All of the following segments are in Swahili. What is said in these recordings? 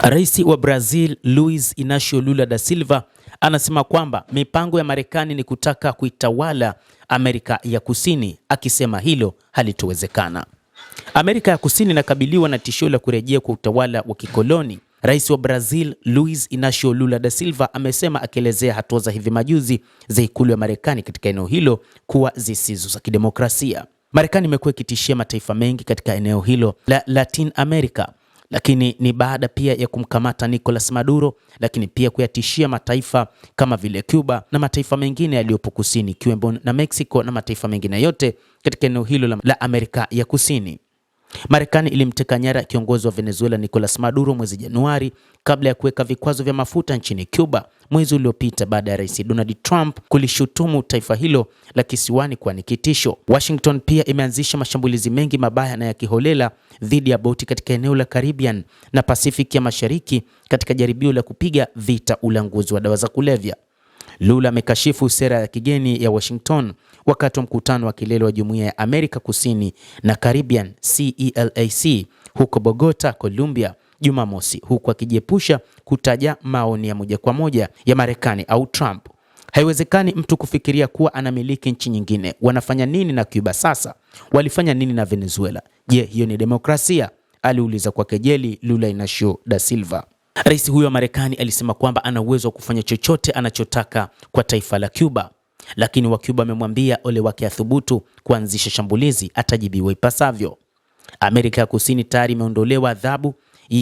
Rais wa Brazil Luiz Inacio Lula da Silva anasema kwamba mipango ya Marekani ni kutaka kuitawala Amerika ya Kusini, akisema hilo halitowezekana. Amerika ya Kusini inakabiliwa na tishio la kurejea kwa utawala wa kikoloni. Rais wa Brazil Luiz Inacio Lula da Silva amesema, akielezea hatua za hivi majuzi za ikulu ya Marekani katika eneo hilo kuwa zisizo za kidemokrasia. Marekani imekuwa ikitishia mataifa mengi katika eneo hilo la Latin America, lakini ni baada pia ya kumkamata Nicolas Maduro, lakini pia kuyatishia mataifa kama vile Cuba na mataifa mengine yaliyopo kusini ikiwemo na Mexico na mataifa mengine yote katika eneo hilo la Amerika ya Kusini. Marekani ilimteka nyara kiongozi wa Venezuela Nicolas Maduro mwezi Januari kabla ya kuweka vikwazo vya mafuta nchini Cuba mwezi uliopita, baada ya Rais Donald Trump kulishutumu taifa hilo la kisiwani kwa ni kitisho. Washington pia imeanzisha mashambulizi mengi mabaya na ya kiholela dhidi ya boti katika eneo la Caribbean na Pacific ya Mashariki katika jaribio la kupiga vita ulanguzi wa dawa za kulevya. Lula amekashifu sera ya kigeni ya Washington wakati wa mkutano wa kilele wa Jumuiya ya Amerika Kusini na Caribbean CELAC huko Bogota, Colombia Jumamosi, huku akijiepusha kutaja maoni ya moja kwa moja ya Marekani au Trump. Haiwezekani mtu kufikiria kuwa anamiliki nchi nyingine. Wanafanya nini na Cuba sasa? Walifanya nini na Venezuela? Je, hiyo ni demokrasia? Aliuliza kwa kejeli Lula Inacio da Silva. Rais huyo wa Marekani alisema kwamba ana uwezo wa kufanya chochote anachotaka kwa taifa la Cuba, lakini wa Cuba amemwambia ole wake athubutu kuanzisha shambulizi, atajibiwa ipasavyo. Amerika ya Kusini tayari imeondolewa adhabu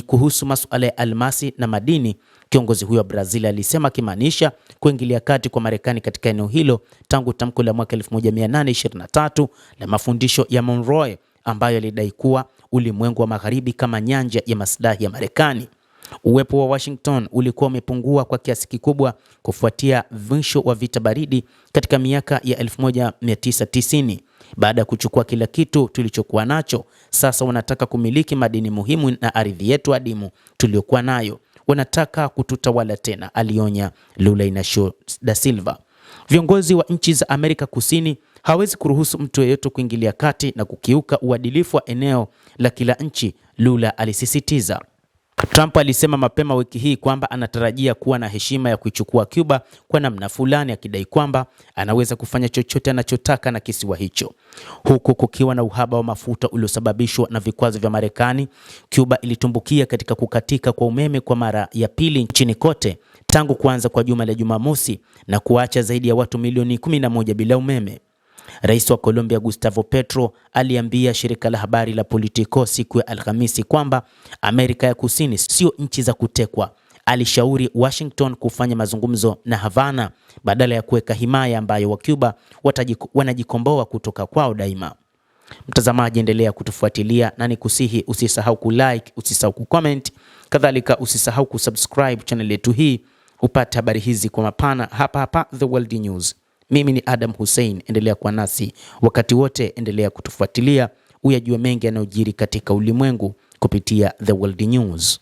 kuhusu masuala ya almasi na madini, kiongozi huyo wa Brazil alisema, akimaanisha kuingilia kati kwa Marekani katika eneo hilo tangu tamko la mwaka 1823 la mafundisho ya Monroe ambayo alidai kuwa ulimwengu wa magharibi kama nyanja ya maslahi ya Marekani. Uwepo wa Washington ulikuwa umepungua kwa kiasi kikubwa kufuatia mwisho wa vita baridi katika miaka ya 1990. Baada ya kuchukua kila kitu tulichokuwa nacho, sasa wanataka kumiliki madini muhimu na ardhi yetu adimu tuliyokuwa nayo. Wanataka kututawala tena, alionya Lula Inacio da Silva. Viongozi wa nchi za Amerika Kusini hawezi kuruhusu mtu yeyote kuingilia kati na kukiuka uadilifu wa eneo la kila nchi, Lula alisisitiza. Trump alisema mapema wiki hii kwamba anatarajia kuwa na heshima ya kuichukua Cuba kwa namna fulani, akidai kwamba anaweza kufanya chochote anachotaka na kisiwa hicho. Huku kukiwa na uhaba wa mafuta uliosababishwa na vikwazo vya Marekani, Cuba ilitumbukia katika kukatika kwa umeme kwa mara ya pili nchini kote tangu kuanza kwa juma la Jumamosi na kuacha zaidi ya watu milioni 11 bila umeme. Rais wa Colombia Gustavo Petro aliambia shirika la habari la Politico siku ya Alhamisi kwamba Amerika ya Kusini sio nchi za kutekwa. Alishauri Washington kufanya mazungumzo na Havana badala ya kuweka himaya ambayo wa Cuba wanajikomboa kutoka kwao daima. Mtazamaji, endelea kutufuatilia na nikusihi usisahau kulike, usisahau kucomment, kadhalika usisahau kusubscribe channel yetu hii upate habari hizi kwa mapana hapa The World News. Mimi ni Adam Hussein, endelea kuwa nasi wakati wote, endelea kutufuatilia uyajue mengi yanayojiri katika ulimwengu kupitia The World News.